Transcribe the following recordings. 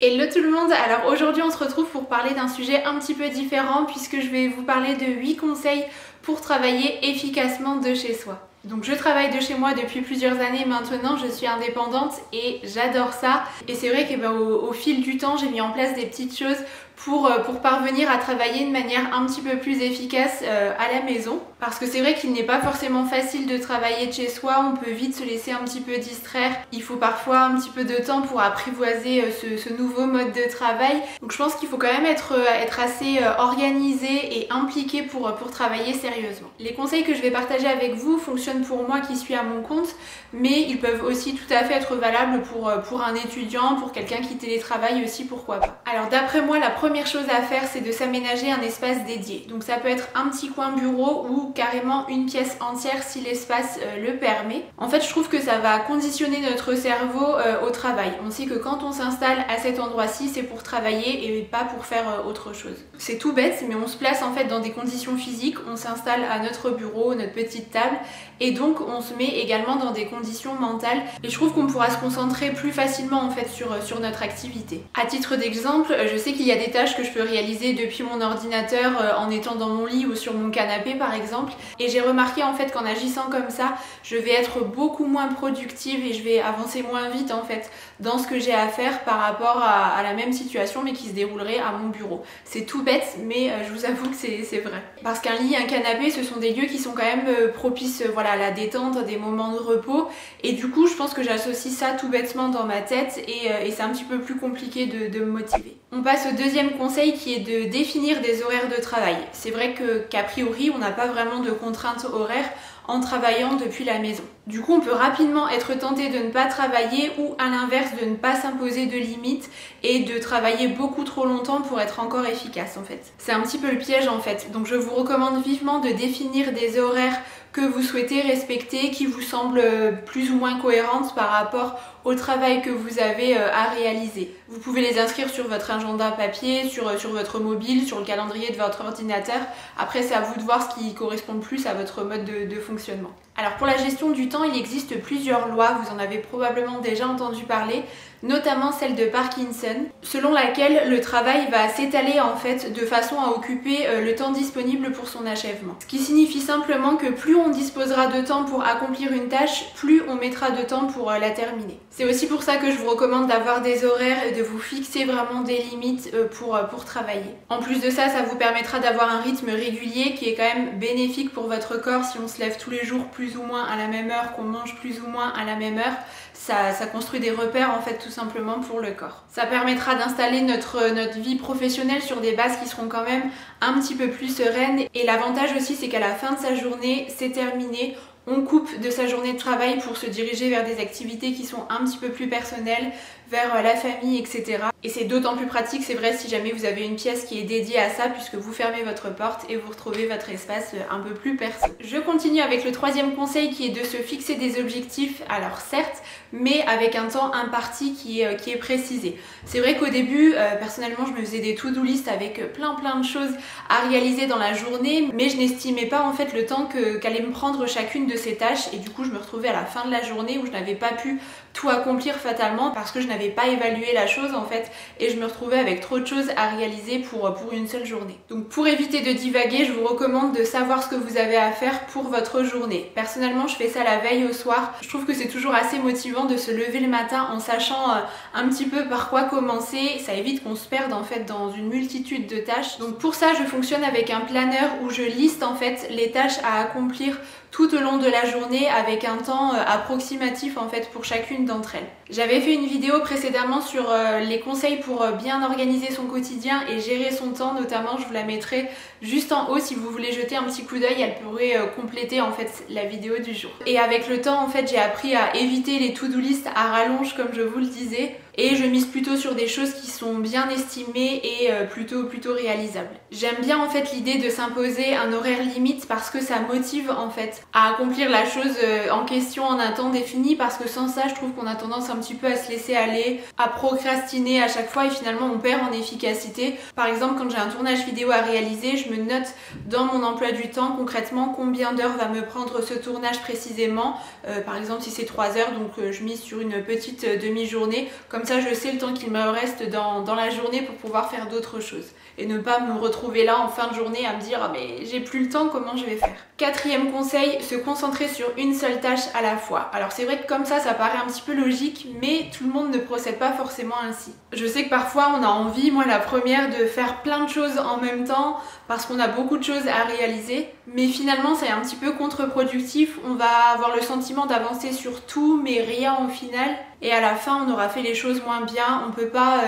Hello tout le monde, alors aujourd'hui on se retrouve pour parler d'un sujet un petit peu différent puisque je vais vous parler de 8 conseils pour travailler efficacement de chez soi. Donc je travaille de chez moi depuis plusieurs années maintenant, je suis indépendante et j'adore ça. Et c'est vrai qu'au fil du temps j'ai mis en place des petites choses pour parvenir à travailler de manière un petit peu plus efficace à la maison. Parce que c'est vrai qu'il n'est pas forcément facile de travailler de chez soi, on peut vite se laisser un petit peu distraire. Il faut parfois un petit peu de temps pour apprivoiser ce nouveau mode de travail. Donc je pense qu'il faut quand même être assez organisé et impliqué pour travailler sérieusement. Les conseils que je vais partager avec vous fonctionnent pour moi qui suis à mon compte, mais ils peuvent aussi tout à fait être valables pour un étudiant, pour quelqu'un qui télétravaille aussi, pourquoi pas. Alors d'après moi, la première chose à faire, c'est de s'aménager un espace dédié. Donc ça peut être un petit coin bureau ou carrément une pièce entière si l'espace le permet. En fait, je trouve que ça va conditionner notre cerveau au travail. On sait que quand on s'installe à cet endroit-ci, c'est pour travailler et pas pour faire autre chose. C'est tout bête, mais on se place en fait dans des conditions physiques, on s'installe à notre bureau, notre petite table, et donc on se met également dans des conditions mentales. Et je trouve qu'on pourra se concentrer plus facilement en fait sur notre activité. À titre d'exemple, je sais qu'il y a des tâches que je peux réaliser depuis mon ordinateur en étant dans mon lit ou sur mon canapé par exemple. Et j'ai remarqué en fait qu'en agissant comme ça, je vais être beaucoup moins productive et je vais avancer moins vite en fait dans ce que j'ai à faire par rapport à la même situation mais qui se déroulerait à mon bureau. C'est tout bête, mais je vous avoue que c'est vrai. Parce qu'un lit, un canapé, ce sont des lieux qui sont quand même propices voilà, à la détente, des moments de repos. Et du coup, je pense que j'associe ça tout bêtement dans ma tête et c'est un petit peu plus compliqué de me motiver. On passe au deuxième conseil qui est de définir des horaires de travail. C'est vrai qu'a priori, on n'a pas vraiment de contraintes horaires en travaillant depuis la maison. Du coup, on peut rapidement être tenté de ne pas travailler ou à l'inverse de ne pas s'imposer de limites et de travailler beaucoup trop longtemps pour être encore efficace en fait. C'est un petit peu le piège en fait. Donc je vous recommande vivement de définir des horaires que vous souhaitez respecter, qui vous semblent plus ou moins cohérentes par rapport au travail que vous avez à réaliser. Vous pouvez les inscrire sur votre agenda papier, sur votre mobile, sur le calendrier de votre ordinateur. Après, c'est à vous de voir ce qui correspond le plus à votre mode de fonctionnement. Alors pour la gestion du temps, il existe plusieurs lois, vous en avez probablement déjà entendu parler, notamment celle de Parkinson, selon laquelle le travail va s'étaler en fait de façon à occuper le temps disponible pour son achèvement. Ce qui signifie simplement que plus on disposera de temps pour accomplir une tâche, plus on mettra de temps pour la terminer. C'est aussi pour ça que je vous recommande d'avoir des horaires et de vous fixer vraiment des limites pour travailler. En plus de ça, ça vous permettra d'avoir un rythme régulier qui est quand même bénéfique pour votre corps. Si on se lève tous les jours plus ou moins à la même heure, qu'on mange plus ou moins à la même heure, ça construit des repères en fait tout simplement pour le corps. Ça permettra d'installer notre vie professionnelle sur des bases qui seront quand même un petit peu plus sereines. Et l'avantage aussi, c'est qu'à la fin de sa journée, c'est terminé. On coupe de sa journée de travail pour se diriger vers des activités qui sont un petit peu plus personnelles, vers la famille, etc. Et c'est d'autant plus pratique, c'est vrai, si jamais vous avez une pièce qui est dédiée à ça, puisque vous fermez votre porte et vous retrouvez votre espace un peu plus perso. Je continue avec le troisième conseil qui est de se fixer des objectifs, alors certes, mais avec un temps imparti qui est précisé. C'est vrai qu'au début, personnellement, je me faisais des to-do list avec plein de choses à réaliser dans la journée, mais je n'estimais pas en fait le temps qu'allait me prendre chacune de ces tâches et du coup je me retrouvais à la fin de la journée où je n'avais pas pu tout accomplir fatalement parce que je n'avais pas évalué la chose en fait et je me retrouvais avec trop de choses à réaliser pour une seule journée. Donc pour éviter de divaguer, je vous recommande de savoir ce que vous avez à faire pour votre journée. Personnellement, je fais ça la veille au soir. Je trouve que c'est toujours assez motivant de se lever le matin en sachant un petit peu par quoi commencer. Ça évite qu'on se perde en fait dans une multitude de tâches. Donc pour ça, je fonctionne avec un planeur où je liste en fait les tâches à accomplir tout au long de la journée avec un temps approximatif en fait pour chacune d'entre elles. J'avais fait une vidéo précédemment sur les conseils pour bien organiser son quotidien et gérer son temps notamment, je vous la mettrai juste en haut si vous voulez jeter un petit coup d'œil, elle pourrait compléter en fait la vidéo du jour. Et avec le temps en fait j'ai appris à éviter les to-do list à rallonge comme je vous le disais et je mise plutôt sur des choses qui sont bien estimées et plutôt réalisables. J'aime bien en fait l'idée de s'imposer un horaire limite parce que ça motive en fait à accomplir la chose en question en un temps défini parce que sans ça je trouve qu'on a tendance un petit peu à se laisser aller, à procrastiner à chaque fois et finalement on perd en efficacité. Par exemple quand j'ai un tournage vidéo à réaliser, je me note dans mon emploi du temps concrètement combien d'heures va me prendre ce tournage précisément. Par exemple si c'est 3 heures, donc je mise sur une petite demi-journée, comme ça je sais le temps qu'il me reste dans la journée pour pouvoir faire d'autres choses. Et ne pas me retrouver là en fin de journée à me dire ah, mais j'ai plus le temps, comment je vais faire? Quatrième conseil, se concentrer sur une seule tâche à la fois. Alors c'est vrai que comme ça paraît un petit peu logique, mais tout le monde ne procède pas forcément ainsi. Je sais que parfois on a envie, moi la première, de faire plein de choses en même temps parce qu'on a beaucoup de choses à réaliser, mais finalement c'est un petit peu contre-productif. On va avoir le sentiment d'avancer sur tout mais rien au final, et à la fin on aura fait les choses moins bien. On peut pas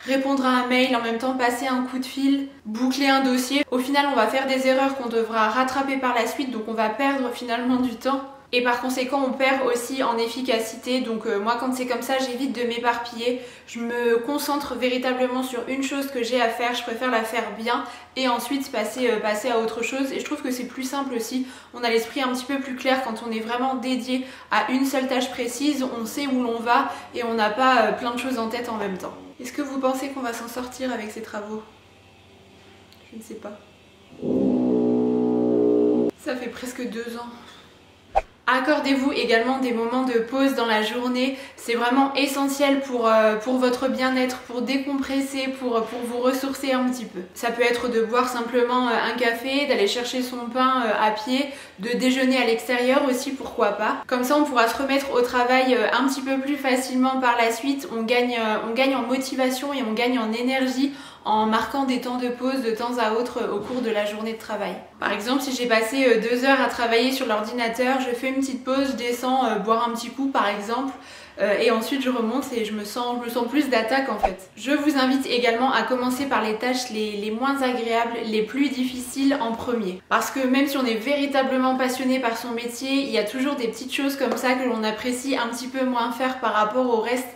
répondre à un mail, en même temps passer un coup de fil, boucler un dossier. Au final on va faire des erreurs qu'on devra rattraper par la suite, donc on va perdre finalement du temps. Et par conséquent on perd aussi en efficacité. Donc moi quand c'est comme ça j'évite de m'éparpiller, je me concentre véritablement sur une chose que j'ai à faire, je préfère la faire bien et ensuite passer à autre chose. Et je trouve que c'est plus simple aussi, on a l'esprit un petit peu plus clair quand on est vraiment dédié à une seule tâche précise, on sait où l'on va et on n'a pas plein de choses en tête en même temps. Est-ce que vous pensez qu'on va s'en sortir avec ces travaux? Je ne sais pas. Ça fait presque 2 ans. Accordez-vous également des moments de pause dans la journée, c'est vraiment essentiel pour votre bien-être, pour décompresser, pour vous ressourcer un petit peu. Ça peut être de boire simplement un café, d'aller chercher son pain à pied, de déjeuner à l'extérieur aussi, pourquoi pas. Comme ça on pourra se remettre au travail un petit peu plus facilement par la suite, on gagne en motivation et on gagne en énergie en marquant des temps de pause de temps à autre au cours de la journée de travail. Par exemple, si j'ai passé 2 heures à travailler sur l'ordinateur, je fais une petite pause, je descends boire un petit coup par exemple, et ensuite je remonte et je me sens plus d'attaque en fait. Je vous invite également à commencer par les tâches les moins agréables, les plus difficiles en premier. Parce que même si on est véritablement passionné par son métier, il y a toujours des petites choses comme ça que l'on apprécie un petit peu moins faire par rapport au reste.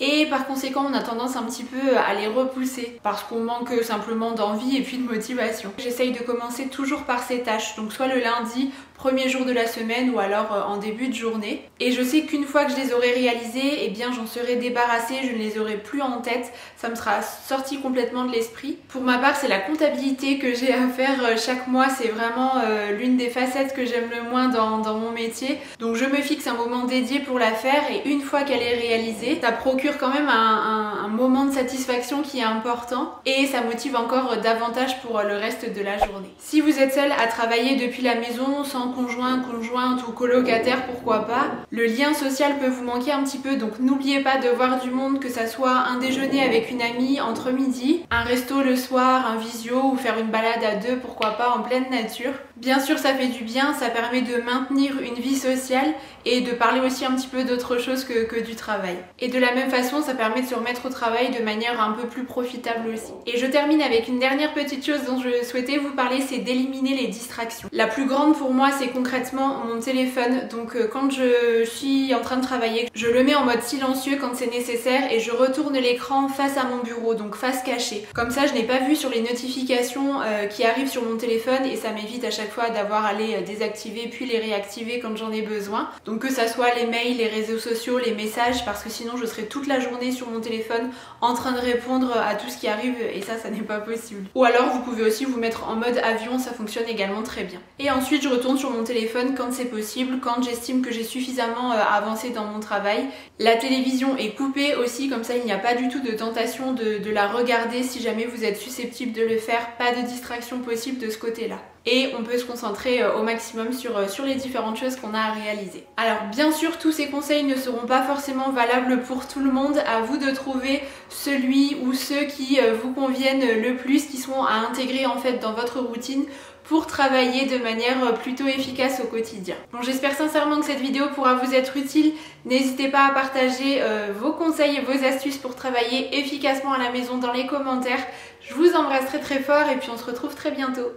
Et par conséquent on a tendance un petit peu à les repousser parce qu'on manque simplement d'envie et puis de motivation. J'essaye de commencer toujours par ces tâches, donc soit le lundi, premier jour de la semaine ou alors en début de journée. Et je sais qu'une fois que je les aurai réalisées, eh bien j'en serai débarrassée, je ne les aurai plus en tête, ça me sera sorti complètement de l'esprit. Pour ma part c'est la comptabilité que j'ai à faire chaque mois, c'est vraiment l'une des facettes que j'aime le moins dans mon métier. Donc je me fixe un moment dédié pour la faire et une fois qu'elle est réalisée, ça procure quand même un moment de satisfaction qui est important et ça motive encore davantage pour le reste de la journée. Si vous êtes seul à travailler depuis la maison sans conjoint, conjointe ou colocataire, pourquoi pas, le lien social peut vous manquer un petit peu, donc n'oubliez pas de voir du monde, que ça soit un déjeuner avec une amie entre midi, un resto le soir, un visio ou faire une balade à 2, pourquoi pas en pleine nature. Bien sûr ça fait du bien, ça permet de maintenir une vie sociale et de parler aussi un petit peu d'autre chose que du travail. Et de la même façon ça permet de se remettre au travail de manière un peu plus profitable aussi. Et je termine avec une dernière petite chose dont je souhaitais vous parler, c'est d'éliminer les distractions. La plus grande pour moi c'est concrètement mon téléphone. Donc quand je suis en train de travailler, je le mets en mode silencieux quand c'est nécessaire et je retourne l'écran face à mon bureau, donc face cachée. Comme ça je n'ai pas vu sur les notifications qui arrivent sur mon téléphone et ça m'évite à chaque fois d'avoir à les désactiver puis les réactiver quand j'en ai besoin. Donc que ça soit les mails, les réseaux sociaux, les messages, parce que sinon je serai toute la journée sur mon téléphone en train de répondre à tout ce qui arrive et ça n'est pas possible. Ou alors vous pouvez aussi vous mettre en mode avion, ça fonctionne également très bien. Et ensuite je retourne sur mon téléphone quand c'est possible, quand j'estime que j'ai suffisamment avancé dans mon travail. La télévision est coupée aussi, comme ça il n'y a pas du tout de tentation de la regarder si jamais vous êtes susceptible de le faire, pas de distraction possible de ce côté-là. Et on peut se concentrer au maximum sur les différentes choses qu'on a à réaliser. Alors bien sûr tous ces conseils ne seront pas forcément valables pour tout le monde, à vous de trouver celui ou ceux qui vous conviennent le plus, qui sont à intégrer en fait dans votre routine pour travailler de manière plutôt efficace au quotidien. Bon, j'espère sincèrement que cette vidéo pourra vous être utile. N'hésitez pas à partager vos conseils et vos astuces pour travailler efficacement à la maison dans les commentaires. Je vous embrasse très très fort et puis on se retrouve très bientôt.